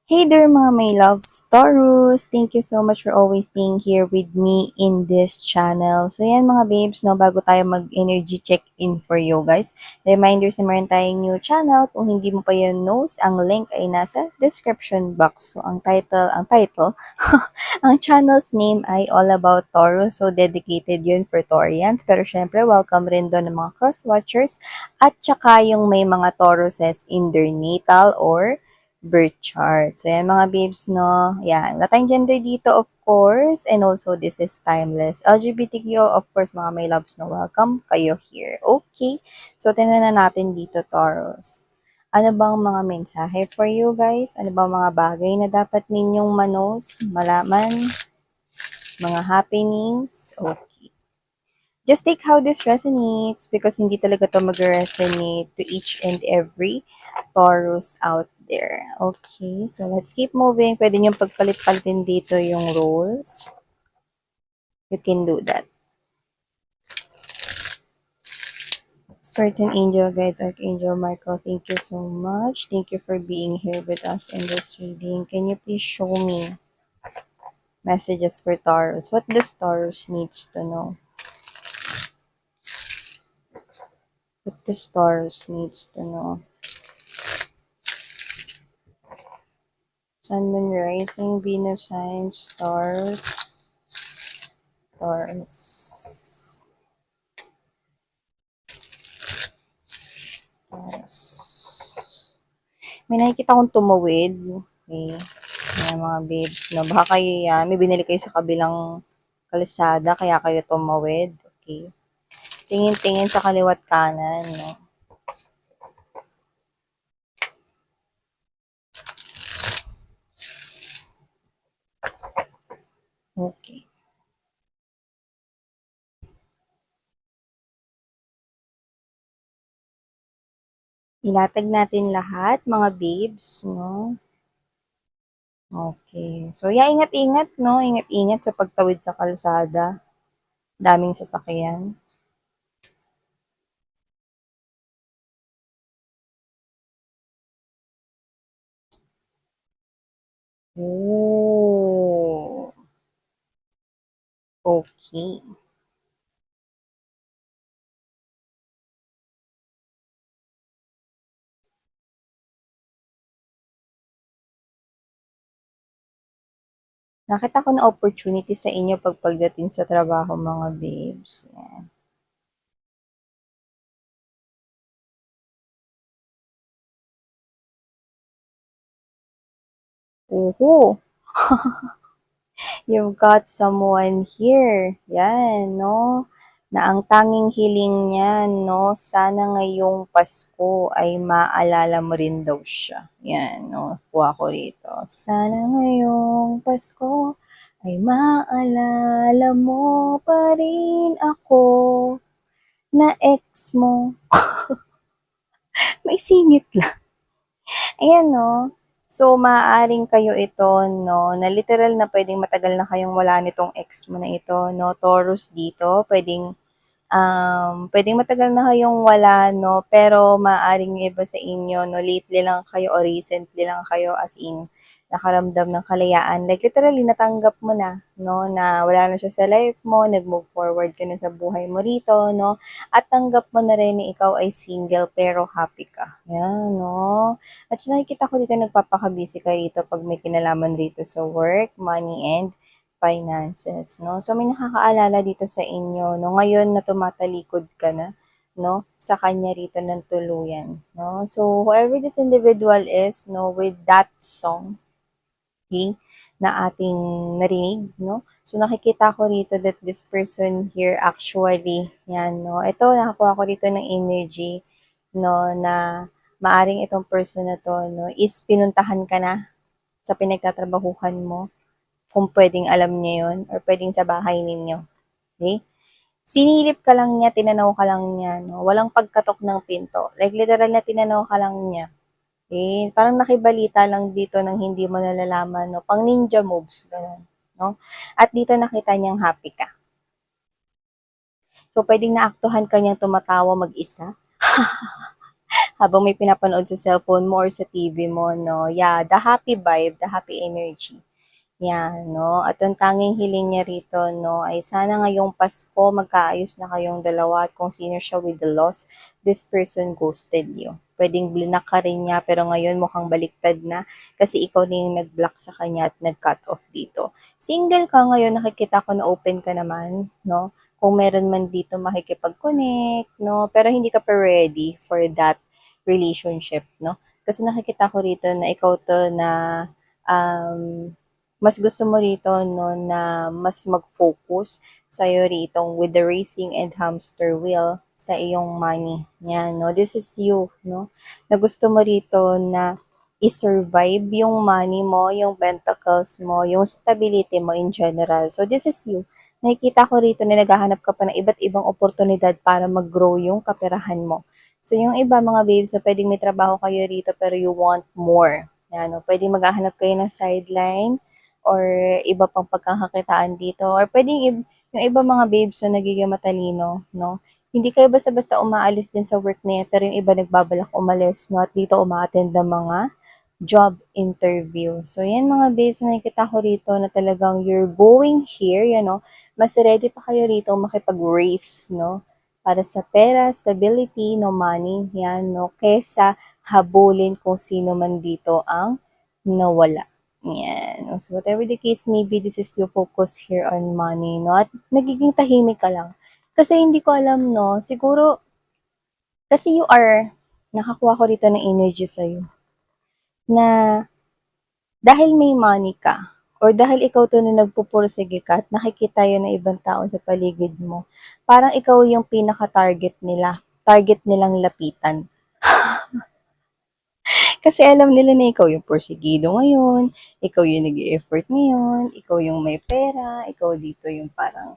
Hey there mga my loves, Taurus! Thank you so much for always being here with me in this channel. So yan mga babes, no, bago tayo mag-energy check-in for you guys. Reminders na meron tayong new channel. Kung hindi mo pa yun knows, ang link ay nasa description box. So ang title, ang channel's name ay All About Taurus. So dedicated yun for Taurians. Pero syempre, welcome rin doon ng mga cross-watchers at saka yung may mga Tauruses in their natal or birth chart. So, yan mga babes, no? Yan. Wala tayong gender dito, of course. And also, this is timeless. LGBTQ, of course, mga may loves, no? Welcome kayo here. Okay. So, tingnan na natin dito, Taurus. Ano bang mga mensahe for you guys? Ano bang mga bagay na dapat ninyong manos, malaman, mga happenings? Okay. Just take how this resonates because hindi talaga to mag-resonate to each and every Taurus out there. Okay, so let's keep moving. Pwede nyo pagpalit-palitin dito yung roles. You can do that. Spirits and angel guides, Archangel Michael, thank you so much. Thank you for being here with us in this reading. Can you please show me messages for Taurus? What does Taurus needs to know? What does Taurus needs to know? Sun, Moon, Rising, Venus, signs, stars, Taurus. Taurus. May nakikita akong tumawid. Okay. Ayan, mga babes, no? Baka kayo yan. May binili kayo sa kabilang kalsada, kaya kayo tumawid. Okay. Tingin-tingin sa kaliwat kanan, no? Okay. Ilatag natin lahat, mga babes, no? Okay. So, yeah, ingat-ingat, no? Ingat-ingat sa pagtawid sa kalsada. Daming sasakyan. Oh, okay. Nakita ko na opportunity sa inyo pagdating sa trabaho, mga babes. Yan. Oho, you've got someone here. Yan, no? Na ang tanging hiling niya, no? Sana ngayong Pasko ay maalala mo rin daw siya. Yan, no? Kuha ko rito. Sana ngayong Pasko ay maalala mo pa rin ako na ex mo. May singit lang. Ayan, no? So, maaaring kayo ito, no, na literal na pwedeng matagal na kayong wala nitong ex mo na ito, no, Taurus dito, pwedeng matagal na kayong wala, no, pero maaaring yung iba sa inyo, no, lately lang kayo o recently lang kayo as in nakaramdam ng kalayaan. Like literally natanggap mo na, no, na wala na siya sa life mo, nag-move forward ka na sa buhay mo rito, no, at tanggap mo na rin na ikaw ay single pero happy ka. Yan, no. At nakikita ko dito nagpapaka-busy ka rito pag may kinalaman rito sa work, money, and finances, no? So, may nakakaalala dito sa inyo, no? Ngayon na tumatalikod ka na, no? Sa kanya rito ng tuluyan, no? So, whoever this individual is, no? With that song, okay, na ating narinig, no? So, nakikita ko rito that this person here actually, yan, no? Ito, nakakuha ko dito ng energy, no? Na maaring itong person na to, no? Is pinuntahan ka na sa pinagtatrabahuhan mo kung pwedeng alam niya yon or pwedeng sa bahay ninyo. Okay? Sinilip ka lang niya, tinanaw ka lang niya, no? Walang pagkatok ng pinto. Like, literal na tinanaw ka lang niya. Okay? Parang nakibalita lang dito nang hindi mo nalalaman, no? Pang ninja moves, ganun, no? At dito nakita niyang happy ka. So, pwedeng naaktuhan ka niyang tumatawa mag-isa. habang may pinapanood sa cellphone mo or sa TV mo, no? Yeah, the happy vibe, the happy energy. Yan, no? At ang tanging hiling niya rito, no, ay sana ngayong Pasko magkaayos na kayong dalawa at kung sino siya with the loss, this person ghosted you. Pwedeng blinak ka rin niya pero ngayon mukhang baliktad na kasi ikaw na yung nag-block sa kanya at nag-cut off dito. Single ka ngayon, nakikita ko na open ka naman, no? Kung meron man dito makikipag-connect, no? Pero hindi ka pa ready for that relationship, no? Kasi nakikita ko rito na ikaw to na um, mas gusto mo rito, no, na mas mag-focus sa'yo rito with the racing and hamster wheel sa iyong money. Yan, no. This is you, no, na gusto mo rito na i-survive yung money mo, yung pentacles mo, yung stability mo in general. So, this is you. Nakikita ko rito na naghahanap ka pa ng iba't ibang oportunidad para mag-grow yung kaperahan mo. So, yung iba mga babes, na pwedeng may trabaho kayo rito pero you want more. Yan, no? Pwedeng maghahanap kayo ng sideline or iba pang pagkakakitaan dito. Or pwedeng yung iba mga babes na nagiging matalino, no? Hindi kayo basta-basta umaalis din sa work na yan, pero yung iba nagbabalak umalis, no? At dito umaattend ng mga job interview. So, yan mga babes, na nakikita ko rito na talagang you're going here, you know, mas ready pa kayo rito makipag-race, no? Para sa pera, stability, no money, yan, no? Kesa habulin kung sino man dito ang nawala. Yan. So, whatever the case may be, this is your focus here on money, no? At nagiging tahimik ka lang. Kasi hindi ko alam, no? Siguro, kasi you are, nakakuha ko rito ng energy sa'yo, na dahil may money ka, or dahil ikaw to na nagpupursige ka at nakikita yun ng ibang tao sa paligid mo, parang ikaw yung pinaka-target nila. Target nilang lapitan. Kasi alam nila na ikaw yung porsigido ngayon, ikaw yung nag effort ngayon, ikaw yung may pera, ikaw dito yung parang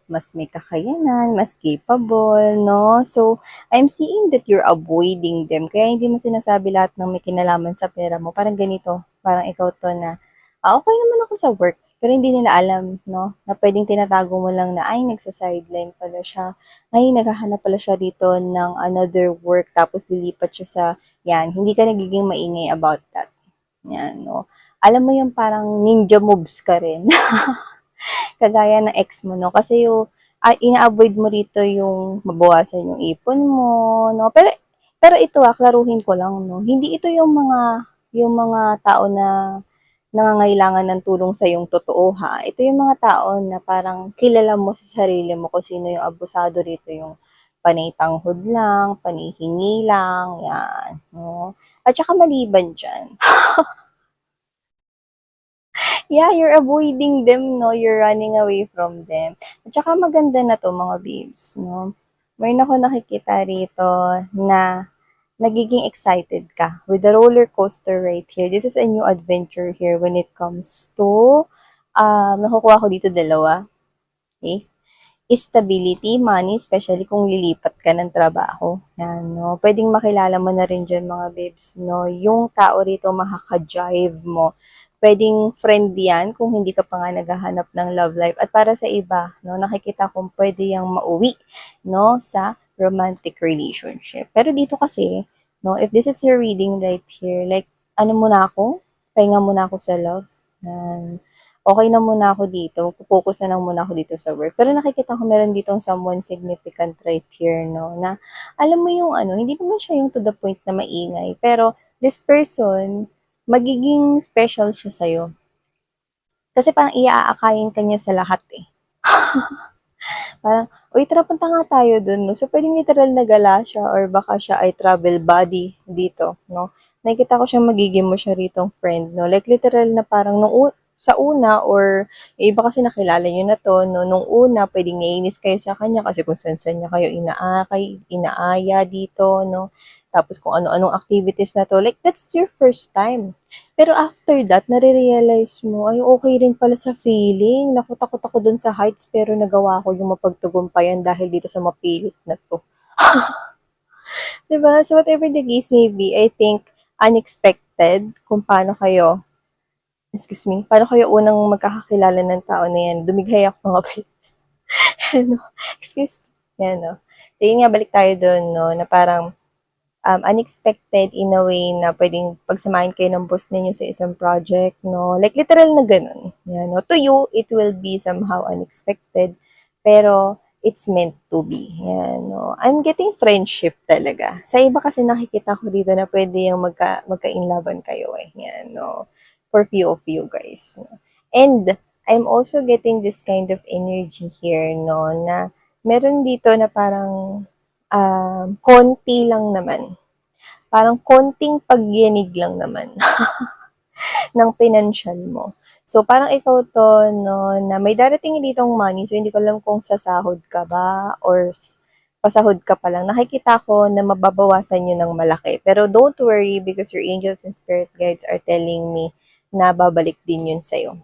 mas may kakayanan, mas capable, no? So, I'm seeing that you're avoiding them. Kaya hindi mo sinasabi lahat ng may kinalaman sa pera mo. Parang ganito, parang ikaw to na, okay naman ako sa work. Pero hindi nila alam, no? Na pwedeng tinatago mo lang na, ay, nagsa-sideline pala siya. Ay, naghahanap pala siya dito ng another work. Tapos dilipat siya sa yan, hindi ka nagiging maingay about that. Yan, no? Alam mo yung parang ninja moves ka rin. Kagaya ng ex mo, no? Kasi yung ina-avoid mo rito yung mabawasan yung ipon mo, no? Pero ito klaruhin ko lang, no? Hindi ito yung mga tao na nangangailangan ng tulong sa yung totoo, ha? Ito yung mga tao na parang kilala mo sa sarili mo kung sino yung abusado rito, yung panay tanghod lang, panay hingi lang, yan, no? At saka maliban dyan, yeah, you're avoiding them, no? You're running away from them. At saka maganda na to mga babes, no? Mayroon ako nakikita rito na nagiging excited ka with the roller coaster right here. This is a new adventure here when it comes to, nakukuha ko dito dalawa. Okay? Stability, money, especially kung lilipat ka ng trabaho. Yan, no? Pwedeng makilala mo na rin dyan mga babes, no? Yung tao rito makaka-jive mo. Pwedeng friend yan kung hindi ka pa nga naghahanap ng love life. At para sa iba, no, nakikita kong pwede yang mauwi, no, sa romantic relationship. Pero dito kasi, no, if this is your reading right here, like, ano muna ako? Pahinga muna ako sa love. Yan, okay na muna ako dito, focus na lang muna ako dito sa work. Pero nakikita ko meron ditong someone significant right here, no, na alam mo yung ano, hindi naman siya yung to the point na maingay, pero this person, magiging special siya sa'yo. Kasi parang iaakayin ka niya sa lahat eh. Parang, uy, tara punta nga tayo dun, no? So, pwedeng literal na gala siya or baka siya ay travel buddy dito, no? Nakikita ko siyang magiging mo siya ritong friend, no? Like, literal na parang sa una or yung iba kasi nakilala niyo na to, no? Nung una, pwedeng naiinis kayo sa kanya kasi kung saan-saan niya kayo inaaya dito, no? Tapos kung ano-anong activities na to, like, that's your first time. Pero after that, nare-realize mo, ay okay rin pala sa feeling. Naku, takot ako dun sa heights, pero nagawa ko yung mapagtagumpayan dahil dito sa mapilit na to. Diba? So whatever the case may be, I think unexpected kung paano kayo unang magkakakilala ng tao na yan. Dumighay ako mga pets. Ano? Excuse me. Yan, no? So yun nga, balik tayo dun, no, na parang unexpected in a way na pwedeng pagsamahin kayo ng boss ninyo sa isang project, no? Like, literal na ganun. Yan, no? To you, it will be somehow unexpected, pero it's meant to be. Yan, no? I'm getting friendship talaga. Sa iba kasi nakikita ko dito na pwede yung magka-inlaban kayo eh. Yan, no? For few of you guys. No? And I'm also getting this kind of energy here, no? Na meron dito na parang konti lang naman. Parang konting pagyanig lang naman ng financial mo. So, parang ikaw to, no, na may darating ditong money. So, hindi ko alam kung sasahod ka ba or pasahod ka pa lang. Nakikita ko na mababawasan yun ng malaki. Pero don't worry because your angels and spirit guides are telling me na babalik din yun sa'yo.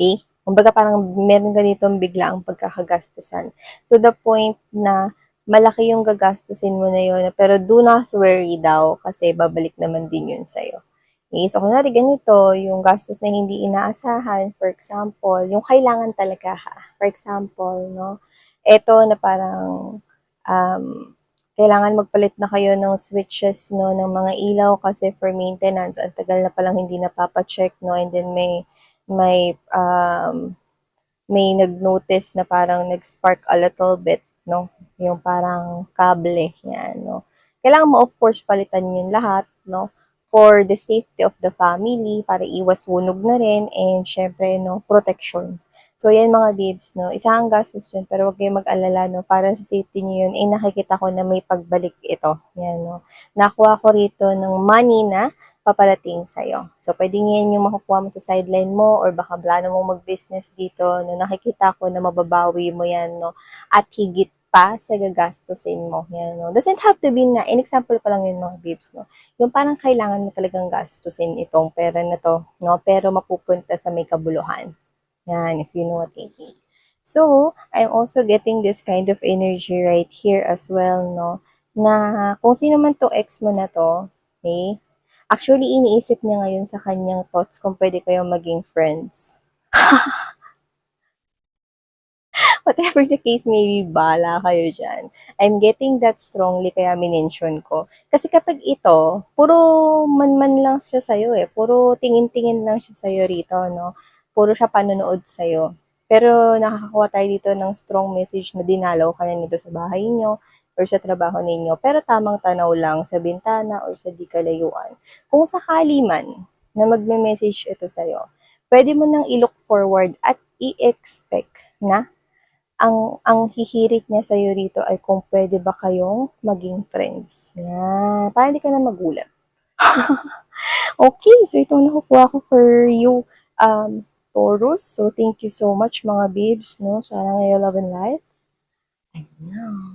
Okay? Kumbaga parang meron ganitong biglaang pagkakagastusan. To the point na malaki yung gagastusin mo na yun, pero do not worry daw kasi babalik naman din yun sa'yo. Okay? So, kunwari ganito, yung gastos na hindi inaasahan, for example, yung kailangan talaga ha. For example, no, eto na parang um, kailangan magpalit na kayo ng switches no ng mga ilaw kasi for maintenance ang tagal na palang hindi napapacheck no, and then may nag-notice na parang nag-spark a little bit, no? Yung parang kable, yan, no? Kailangan mo, of course, palitan yun lahat, no? For the safety of the family, para iwas sunog na rin, and syempre, no, protection. So, yan mga babes, no? Isa ang gastos yun, pero huwag kayong mag-alala, no? Para sa safety niyo yun, nakikita ko na may pagbalik ito. Yan, no? Nakuha ko rito ng money na paparating sa'yo. So, pwedeng yan yung makukuha mo sa sideline mo or baka plano mong mag-business dito, no, nakikita ko na mababawi mo yan, no, at higit pa sa gagastusin mo. Yan, no. Doesn't have to be na, in example pa lang yun mga babes, no. Yung parang kailangan mo talagang gastusin itong pera na to, no, pero mapupunta sa may kabuluhan. Yan, if you know what I mean. So, I'm also getting this kind of energy right here as well, no, na kung sino man to ex mo na to, okay, actually, iniisip niya ngayon sa kanyang thoughts kung pwede kayong maging friends. Whatever the case may be, bala kayo dyan. I'm getting that strongly kaya minention ko. Kasi kapag ito, puro man-man lang siya sa'yo eh. Puro tingin-tingin lang siya sa'yo rito, no? Puro siya panonood sa'yo. Pero nakakakuha tayo dito ng strong message na dinalaw ka na nito sa bahay nyo or sa trabaho ninyo. Pero tamang tanaw lang sa bintana or sa di kalayuan. Kung sakali man na magme-message ito sa'yo, pwede mo nang i-look forward at i-expect na ang hihirit niya sa'yo rito ay kung pwede ba kayong maging friends. Yan. Para hindi ka na magulat. Okay, so itong nakukuha ko for you, Taurus. So, thank you so much mga babes, no? Sana ngayon love and light. I know.